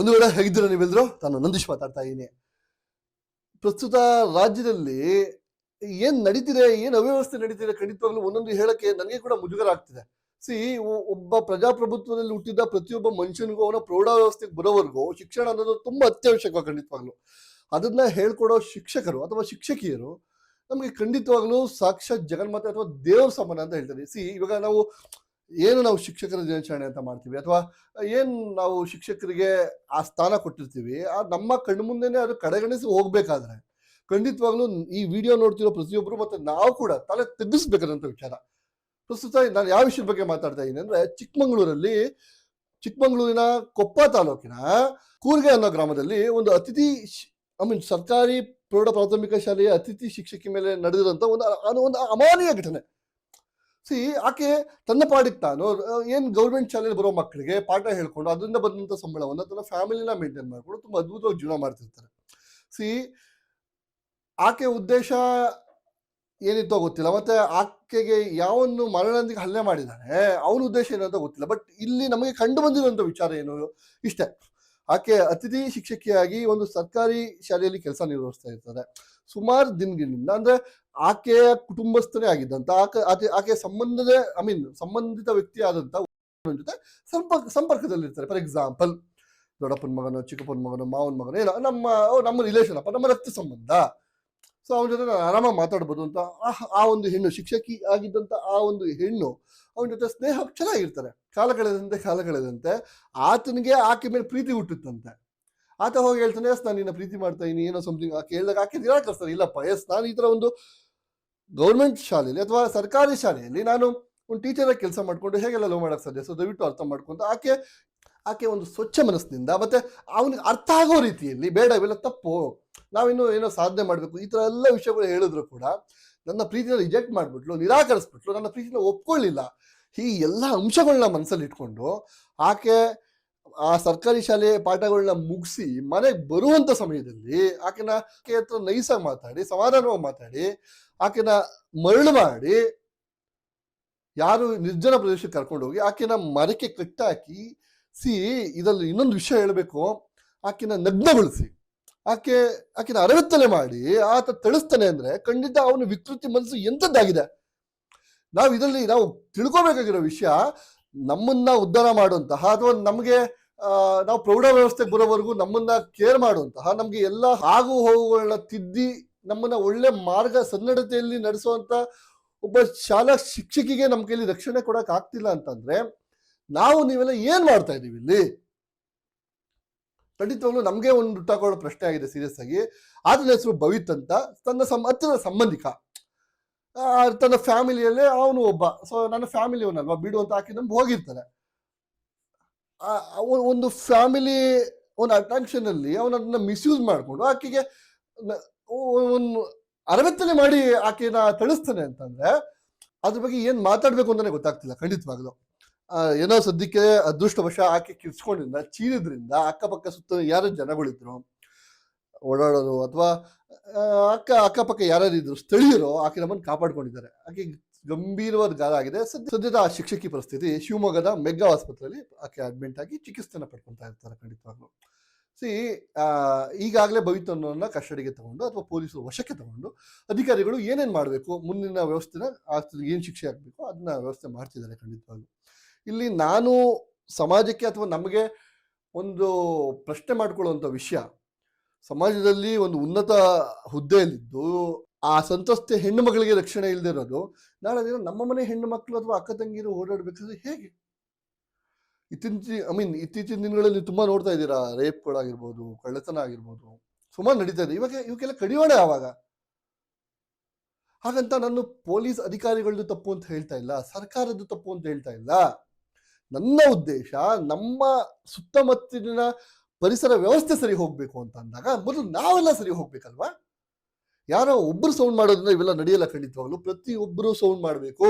ಒಂದು ವೇಳೆ ಹೇಗಿದ್ದೀರಾ ನೀವೆಲ್ಲರೂ? ನಾನು ನಂದೀಶ್ ಮಾತಾಡ್ತಾ ಇದ್ದೀನಿ. ಪ್ರಸ್ತುತ ರಾಜ್ಯದಲ್ಲಿ ಏನ್ ನಡೀತಿದೆ, ಏನ್ ಅವ್ಯವಸ್ಥೆ ನಡೀತಿದೆ, ಖಂಡಿತವಾಗ್ಲೂ ಒಂದೊಂದು ಹೇಳಕ್ಕೆ ನನಗೆ ಕೂಡ ಮುಜುಗರ ಆಗ್ತಿದೆ. ಸಿ ಒಬ್ಬ ಪ್ರಜಾಪ್ರಭುತ್ವದಲ್ಲಿ ಹುಟ್ಟಿದ ಪ್ರತಿಯೊಬ್ಬ ಮನುಷ್ಯನಿಗೂ ಅವನ ಪ್ರೌಢಾವ್ಯವಸ್ಥೆಗೆ ಬರೋವರೆಗೂ ಶಿಕ್ಷಣ ಅನ್ನೋದು ತುಂಬಾ ಅತ್ಯವಶ್ಯಕ. ಖಂಡಿತವಾಗ್ಲು ಅದನ್ನ ಹೇಳ್ಕೊಡೋ ಶಿಕ್ಷಕರು ಅಥವಾ ಶಿಕ್ಷಕಿಯರು ನಮಗೆ ಖಂಡಿತವಾಗ್ಲೂ ಸಾಕ್ಷಾತ್ ಜಗನ್ಮಾತೆ ಅಥವಾ ದೇವ್ರ ಸಮಾನ ಅಂತ ಹೇಳ್ತಾರೆ. ಸಿ ಇವಾಗ ನಾವು ಶಿಕ್ಷಕರ ದಿನಾಚರಣೆ ಅಂತ ಮಾಡ್ತೀವಿ, ಅಥವಾ ನಾವು ಶಿಕ್ಷಕರಿಗೆ ಆ ಸ್ಥಾನ ಕೊಟ್ಟಿರ್ತೀವಿ, ನಮ್ಮ ಕಣ್ಣು ಮುಂದೆನೆ ಅದು ಕಡೆಗಣಿಸಿ ಹೋಗ್ಬೇಕಾದ್ರೆ ಖಂಡಿತವಾಗ್ಲೂ ಈ ವಿಡಿಯೋ ನೋಡ್ತಿರೋ ಪ್ರತಿಯೊಬ್ಬರು ಮತ್ತೆ ನಾವು ಕೂಡ ತಲೆ ತೆಗ್ಗಿಸ್ಬೇಕಾದಂತ ವಿಚಾರ. ಪ್ರಸ್ತುತ ನಾನು ಯಾವ ವಿಷಯದ ಬಗ್ಗೆ ಮಾತಾಡ್ತಾ ಇದ್ದೀನಿ ಅಂದ್ರೆ, ಚಿಕ್ಕಮಂಗ್ಳೂರಿನ ಕೊಪ್ಪ ತಾಲೂಕಿನ ಕೂರ್ಗೆ ಅನ್ನೋ ಗ್ರಾಮದಲ್ಲಿ ಒಂದು ಸರ್ಕಾರಿ ಪ್ರೌಢ ಪ್ರಾಥಮಿಕ ಶಾಲೆಯ ಅತಿಥಿ ಶಿಕ್ಷಕಿ ಮೇಲೆ ನಡೆದಿರುವಂತ ಒಂದು ಅಮಾನೀಯ ಘಟನೆ. ಸಿ ಆಕೆ ತನ್ನ ಪಾಡಿಗೆ ತಾನು ಗೌರ್ಮೆಂಟ್ ಶಾಲೆಯಲ್ಲಿ ಬರೋ ಮಕ್ಕಳಿಗೆ ಪಾಠ ಹೇಳ್ಕೊಂಡು ಅದರಿಂದ ಬಂದಂತ ಸಂಬಳವನ್ನು ತನ್ನ ಫ್ಯಾಮಿಲಿನ ಮೇಂಟೈನ್ ಮಾಡ್ಕೊಂಡು ತುಂಬಾ ಅದ್ಭುತವಾಗಿ ಜೀವನ ಮಾಡ್ತಿರ್ತಾರೆ. ಸಿ ಆಕೆ ಉದ್ದೇಶ ಏನಿತ್ತೋ ಗೊತ್ತಿಲ್ಲ, ಮತ್ತೆ ಆಕೆಗೆ ಯಾವನ್ನು ಮರಣದಂದಿಗೆ ಹಲ್ಲೆ ಮಾಡಿದ್ದಾನೆ ಅವನ ಉದ್ದೇಶ ಏನಂತ ಗೊತ್ತಿಲ್ಲ. ಬಟ್ ಇಲ್ಲಿ ನಮಗೆ ಕಂಡು ಬಂದಿರುವಂತ ವಿಚಾರ ಏನು ಇಷ್ಟೇ, ಆಕೆ ಅತಿಥಿ ಶಿಕ್ಷಕಿಯಾಗಿ ಒಂದು ಸರ್ಕಾರಿ ಶಾಲೆಯಲ್ಲಿ ಕೆಲಸ ನಿರ್ವಹಿಸ್ತಾ ಇರ್ತಾರೆ. ಸುಮಾರು ದಿನಗಳಿಂದ ಅಂದ್ರೆ ಆಕೆಯ ಕುಟುಂಬಸ್ಥನೇ ಆಗಿದ್ದಂತ ಆಕೆ ಸಂಬಂಧಿತ ವ್ಯಕ್ತಿ ಆದಂತ ಜೊತೆ ಸಂಪರ್ಕದಲ್ಲಿರ್ತಾರೆ. ಫಾರ್ ಎಕ್ಸಾಂಪಲ್, ದೊಡ್ಡಪ್ಪನ ಮಗನೋ, ಚಿಕ್ಕಪ್ಪನ ಮಗನೋ, ಮಾವನ ಮಗನೋ, ಏನೋ ನಮ್ಮ ರಿಲೇಷನ್ ಅಪ್ಪ, ನಮ್ಮ ರಕ್ತ ಸಂಬಂಧ. ಸೊ ಅವನ ಜೊತೆ ನಾನು ಆರಾಮಾಗಿ ಮಾತಾಡ್ಬೋದು ಅಂತ ಆ ಒಂದು ಹೆಣ್ಣು ಶಿಕ್ಷಕಿ ಆಗಿದ್ದಂತ ಆ ಒಂದು ಹೆಣ್ಣು ಅವನ ಜೊತೆ ಸ್ನೇಹ ಚೆನ್ನಾಗಿರ್ತಾರೆ. ಕಾಲ ಕಳೆದಂತೆ ಆತನಿಗೆ ಆಕೆ ಮೇಲೆ ಪ್ರೀತಿ ಹುಟ್ಟುತ್ತಂತೆ. ಆತ ಹೋಗಿ ಹೇಳ್ತಾನೆ, ಎಸ್ ನಾನು ನಿನ್ನ ಪ್ರೀತಿ ಮಾಡ್ತಾ ಇದೀನಿ ಏನೋ ಸಮಥಿಂಗ್. ಆಕೆ ಹೇಳಿದಾಗ ಆಕೆ ನಿರಾಕರಿಸ್ತಾರೆ, ಇಲ್ಲಪ್ಪ ಎಸ್ ನಾನು ಈ ತರ ಒಂದು ಗೌರ್ಮೆಂಟ್ ಶಾಲೆಯಲ್ಲಿ ಅಥವಾ ಸರ್ಕಾರಿ ಶಾಲೆಯಲ್ಲಿ ನಾನು ಒಂದು ಟೀಚರ್ ಆಗಿ ಕೆಲಸ ಮಾಡ್ಕೊಂಡು ಹೇಗೆಲ್ಲ ಲವ್ ಮಾಡಕ್ ಸಾಧ್ಯ, ಸೊ ದಯವಿಟ್ಟು ಅರ್ಥ ಮಾಡ್ಕೊಂತ ಆಕೆ ಒಂದು ಸ್ವಚ್ಛ ಮನಸ್ಸಿನಿಂದ ಮತ್ತೆ ಅವನಿಗೆ ಅರ್ಥ ಆಗೋ ರೀತಿಯಲ್ಲಿ, ಬೇಡ ಇವೆಲ್ಲ ತಪ್ಪು, ನಾವಿನ್ನೂ ಏನೋ ಸಾಧನೆ ಮಾಡಬೇಕು, ಈ ತರ ಎಲ್ಲ ವಿಷಯಗಳು ಹೇಳಿದ್ರು ಕೂಡ ನನ್ನ ಪ್ರೀತಿನ ರಿಜೆಕ್ಟ್ ಮಾಡ್ಬಿಟ್ಲು, ನಿರಾಕರಿಸ್ಬಿಟ್ಲು, ನನ್ನ ಪ್ರೀತಿನ ಒಪ್ಕೊಳ್ಳಿಲ್ಲ. ಈ ಎಲ್ಲ ಅಂಶಗಳನ್ನ ಮನಸ್ಸಲ್ಲಿ ಇಟ್ಕೊಂಡು ಆಕೆ ಆ ಸರ್ಕಾರಿ ಶಾಲೆ ಪಾಠಗಳನ್ನ ಮುಗಿಸಿ ಮನೆಗೆ ಬರುವಂತ ಸಮಯದಲ್ಲಿ ಆಕೆ ಹತ್ರ ನೈಸಾಗಿ ಮಾತಾಡಿ, ಸಮಾಧಾನವಾಗಿ ಮಾತಾಡಿ, ಆಕೆನ ಮರಳು ಮಾಡಿ ಯಾರು ನಿರ್ಜನ ಪ್ರದೇಶಕ್ಕೆ ಕರ್ಕೊಂಡು ಹೋಗಿ ಆಕೆನ ಮರಕ್ಕೆ ಕಟ್ಟಾಕಿ, ಇದರಲ್ಲಿ ಇನ್ನೊಂದು ವಿಷಯ ಹೇಳಬೇಕು, ಆಕೆನ ನಗ್ನಗೊಳಿಸಿ ಆಕೆನ ಅರವತ್ತಲೆ ಮಾಡಿ ಆತ ತಿಳಿಸ್ತಾನೆ ಅಂದ್ರೆ ಖಂಡಿತ ಅವನ ವಿಕೃತಿ ಮನಸ್ಸು ಎಂಥದ್ದಾಗಿದೆ. ನಾವು ತಿಳ್ಕೋಬೇಕಾಗಿರೋ ವಿಷಯ, ನಮ್ಮನ್ನ ಉದ್ಧಾರ ಮಾಡುವಂತಹ ಅಥವಾ ನಮಗೆ ನಾವು ಪ್ರೌಢ ವ್ಯವಸ್ಥೆಗೆ ಬರೋವರೆಗೂ ನಮ್ಮನ್ನ ಕೇರ್ ಮಾಡುವಂತಹ, ನಮ್ಗೆ ಎಲ್ಲ ಆಗು ಹೋಗುಗಳನ್ನ ತಿದ್ದಿ ನಮ್ಮನ್ನ ಒಳ್ಳೆ ಮಾರ್ಗ ಸನ್ನಡತೆಯಲ್ಲಿ ನಡೆಸುವಂತ ಒಬ್ಬ ಶಾಲಾ ಶಿಕ್ಷಕಿಗೆ ನಮ್ಮ ಕೈಲಿ ರಕ್ಷಣೆ ಕೊಡಕ್ ಆಗ್ತಿಲ್ಲ ಅಂತಂದ್ರೆ ನೀವೆಲ್ಲ ಏನ್ ಮಾಡ್ತಾ ಇದೀವಿ ಇಲ್ಲಿ? ಖಂಡಿತವಾಗ್ಲೂ ನಮ್ಗೆ ಒಂದು ಹುಟ್ಟಾಕೊಳ್ಳೋ ಪ್ರಶ್ನೆ ಆಗಿದೆ ಸೀರಿಯಸ್ ಆಗಿ. ಆತನ ಹೆಸರು ಭವಿತ್ ಅಂತ, ತನ್ನ ಹತ್ತಿರ ಸಂಬಂಧಿಕ, ತನ್ನ ಫ್ಯಾಮಿಲಿಯಲ್ಲೇ ಅವನು ಒಬ್ಬ. ಸೊ ನನ್ನ ಫ್ಯಾಮಿಲಿ ಅವನಲ್ವಾ ಬಿಡು ಅಂತ ಆಕೆ ನಮ್ಗೆ ಹೋಗಿರ್ತಾರೆ. ಒಂದು ಫ್ಯಾಮಿಲಿ ಒಂದು ಅಟ್ರಾಕ್ಷನ್ ಅಲ್ಲಿ ಅವನನ್ನ ಮಿಸ್ಯೂಸ್ ಮಾಡ್ಕೊಂಡು ಆಕೆಗೆ ಒಂದು ಅರವತ್ತನೆ ಮಾಡಿ ಆಕೆನ ತಿಳಿಸ್ತಾನೆ ಅಂತಂದ್ರೆ ಅದ್ರ ಬಗ್ಗೆ ಏನ್ ಮಾತಾಡ್ಬೇಕು ಅಂತಾನೆ ಗೊತ್ತಾಗ್ತಿಲ್ಲ. ಖಂಡಿತವಾಗ್ಲು ಏನೋ ಸದ್ಯಕ್ಕೆ ಅದೃಷ್ಟವಶ ಆಕೆ ಕಿರ್ಚ್ಕೊಂಡಿದ್ದ ಚೀರಿದ್ರಿಂದ ಅಕ್ಕಪಕ್ಕ ಸುತ್ತ ಯಾರು ಜನಗಳಿದ್ರು ಓಡಾಡೋರು ಅಥವಾ ಅಕ್ಕಪಕ್ಕ ಯಾರ್ಯಾರಿದ್ರು ಸ್ಥಳೀಯರು ಆಕೆ ನಮ್ಮನ್ನು ಕಾಪಾಡ್ಕೊಂಡಿದ್ದಾರೆ. ಆಕೆ ಗಂಭೀರವಾದ ಗಾಯ ಆಗಿದೆ. ಸದ್ಯದ ಆ ಶಿಕ್ಷಕಿ ಪರಿಸ್ಥಿತಿ ಶಿವಮೊಗ್ಗದ ಮೆಗ್ಗಾ ಆಸ್ಪತ್ರೆಯಲ್ಲಿ ಆಕೆ ಅಡ್ಮಿಟ್ ಆಗಿ ಚಿಕಿತ್ಸೆನ ಪಡ್ಕೊಳ್ತಾ ಇರ್ತಾರೆ. ಖಂಡಿತವಾಗ್ಲು ಈಗಾಗಲೇ ಭವಿತನನ್ನ ಕಸ್ಟಡಿಗೆ ತಗೊಂಡು ಅಥವಾ ಪೊಲೀಸರು ವಶಕ್ಕೆ ತಗೊಂಡು ಅಧಿಕಾರಿಗಳು ಏನೇನ್ ಮಾಡಬೇಕು, ಮುಂದಿನ ವ್ಯವಸ್ಥೆನ ಏನ್ ಶಿಕ್ಷೆ ಆಗ್ಬೇಕು ಅದನ್ನ ವ್ಯವಸ್ಥೆ ಮಾಡ್ತಿದ್ದಾರೆ. ಖಂಡಿತವಾಗ್ಲು ಇಲ್ಲಿ ನಾನು ಸಮಾಜಕ್ಕೆ ಅಥವಾ ನಮಗೆ ಒಂದು ಪ್ರಶ್ನೆ ಮಾಡ್ಕೊಳ್ಳುವಂತ ವಿಷಯ, ಸಮಾಜದಲ್ಲಿ ಒಂದು ಉನ್ನತ ಹುದ್ದೆಯಲ್ಲಿದ್ದು ಆ ಸಂತ್ರಸ್ತೆ ಹೆಣ್ಣು ಮಗಳಿಗೆ ರಕ್ಷಣೆ ಇಲ್ಲದೆ ಇರೋದು, ನಾಳೆ ದಿನ ನಮ್ಮ ಮನೆ ಹೆಣ್ಣು ಮಕ್ಕಳು ಅಥವಾ ಅಕ್ಕ ತಂಗಿರು ಓಡಾಡ್ಬೇಕಾದ್ರೆ ಹೇಗೆ? ಇತ್ತೀಚಿನ ದಿನಗಳಲ್ಲಿ ತುಂಬಾ ನೋಡ್ತಾ ಇದ್ದೀರಾ, ರೇಪ್ಗಳಾಗಿರ್ಬೋದು, ಕಳ್ಳತನ ಆಗಿರ್ಬೋದು, ಸುಮಾರು ನಡೀತಾ ಇದೆ. ಇವಕ್ಕೆಲ್ಲ ಕಡಿವಾಣ ಯಾವಾಗ? ಹಾಗಂತ ನಾನು ಪೊಲೀಸ್ ಅಧಿಕಾರಿಗಳದ್ದು ತಪ್ಪು ಅಂತ ಹೇಳ್ತಾ ಇಲ್ಲ, ಸರ್ಕಾರದ್ದು ತಪ್ಪು ಅಂತ ಹೇಳ್ತಾ ಇಲ್ಲ. ನನ್ನ ಉದ್ದೇಶ ನಮ್ಮ ಸುತ್ತಮುತ್ತಲಿನ ಪರಿಸರ ವ್ಯವಸ್ಥೆ ಸರಿ ಹೋಗ್ಬೇಕು ಅಂತ ಅಂದಾಗ ಮೊದಲು ನಾವೆಲ್ಲ ಸರಿ ಹೋಗ್ಬೇಕಲ್ವಾ? ಯಾರೋ ಒಬ್ರು ಸೌಂಡ್ ಮಾಡೋದ್ರಿಂದ ಇವೆಲ್ಲ ನಡೆಯಲ್ಲ. ಖಂಡಿತವಾಗ್ಲು ಪ್ರತಿಯೊಬ್ಬರು ಸೌಂಡ್ ಮಾಡಬೇಕು.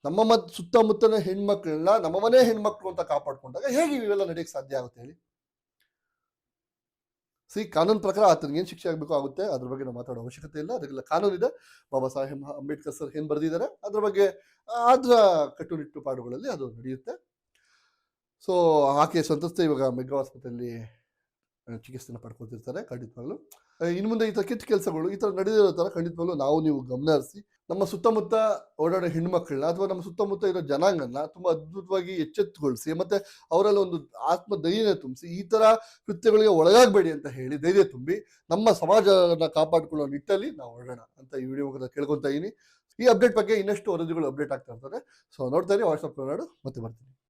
ನಮ್ಮ ಸುತ್ತಮುತ್ತಲಿನ ಹೆಣ್ಮಕ್ಳನ್ನ ನಮ್ಮ ಮನೆ ಹೆಣ್ಮಕ್ಳು ಅಂತ ಕಾಪಾಡ್ಕೊಂಡಾಗ ಹೇಗೆ ಇವೆಲ್ಲ ನಡೆಯಕ್ಕೆ ಸಾಧ್ಯ ಆಗುತ್ತೆ ಹೇಳಿ? ಕಾನೂನು ಪ್ರಕಾರ ಆತನಿಗೆ ಏನ್ ಶಿಕ್ಷೆ ಆಗ್ಬೇಕು ಆಗುತ್ತೆ, ಅದ್ರ ಬಗ್ಗೆ ನಾವು ಮಾತಾಡೋ ಅವಶ್ಯಕತೆ ಇಲ್ಲ. ಅದಕ್ಕೆಲ್ಲ ಕಾನೂನಿದೆ. ಬಾಬಾ ಸಾಹೇಬ್ ಅಂಬೇಡ್ಕರ್ ಸರ್ ಏನ್ ಬರೆದಿದ್ದಾರೆ ಅದ್ರ ಬಗ್ಗೆ ಅದರ ಕಟ್ಟುನಿಟ್ಟು ಪಾಡುಗಳಲ್ಲಿ ಅದು ನಡೆಯುತ್ತೆ. ಸೊ ಆಕೆ ಸಂತ್ರಸ್ತೆ ಇವಾಗ ಮೆಗ್ಗಾ ಆಸ್ಪತ್ರೆಯಲ್ಲಿ ಚಿಕಿತ್ಸೆನ ಪಡ್ಕೊತಿರ್ತಾರೆ ಖಂಡಿತವಾಗ್ಲೂ. ಇನ್ನು ಮುಂದೆ ಈ ಥರ ಕೆಟ್ಟ ಕೆಲಸಗಳು ಈ ಥರ ನಡೆದಿರೋ ಥರ ಖಂಡಿತವಾಗ್ಲೂ ನಾವು ನೀವು ಗಮನ ಹರಿಸಿ ನಮ್ಮ ಸುತ್ತಮುತ್ತ ಓಡಾಡೋ ಹೆಣ್ಮಕ್ಳನ್ನ ಅಥವಾ ನಮ್ಮ ಸುತ್ತಮುತ್ತ ಇರೋ ಜನಾಂಗನ ತುಂಬ ಅದ್ಭುತವಾಗಿ ಎಚ್ಚೆತ್ತುಗೊಳಿಸಿ ಮತ್ತು ಅವರಲ್ಲಿ ಒಂದು ಆತ್ಮಧೈರ್ಯ ತುಂಬಿಸಿ ಈ ಥರ ಕೃತ್ಯಗಳಿಗೆ ಒಳಗಾಗಬೇಡಿ ಅಂತ ಹೇಳಿ ಧೈರ್ಯ ತುಂಬಿ ನಮ್ಮ ಸಮಾಜನ ಕಾಪಾಡಿಕೊಳ್ಳೋ ನಿಟ್ಟಲ್ಲಿ ನಾವು ಹೊರಡೋಣ ಅಂತ ಈ ವಿಡಿಯೋ ಮುಖಾಂತರ ಕೇಳ್ಕೊತಾ ಇದ್ದೀನಿ. ಈ ಅಪ್ಡೇಟ್ ಬಗ್ಗೆ ಇನ್ನಷ್ಟು ವರದಿಗಳು ಅಪ್ಡೇಟ್ ಆಗ್ತಾ ಇರ್ತಾರೆ. ಸೊ ನೋಡ್ತಾ ಇರಿ ವಾಟ್ಸಪ್ ಕನ್ನಡ ಮತ್ತೆ ಬರ್ತೀನಿ.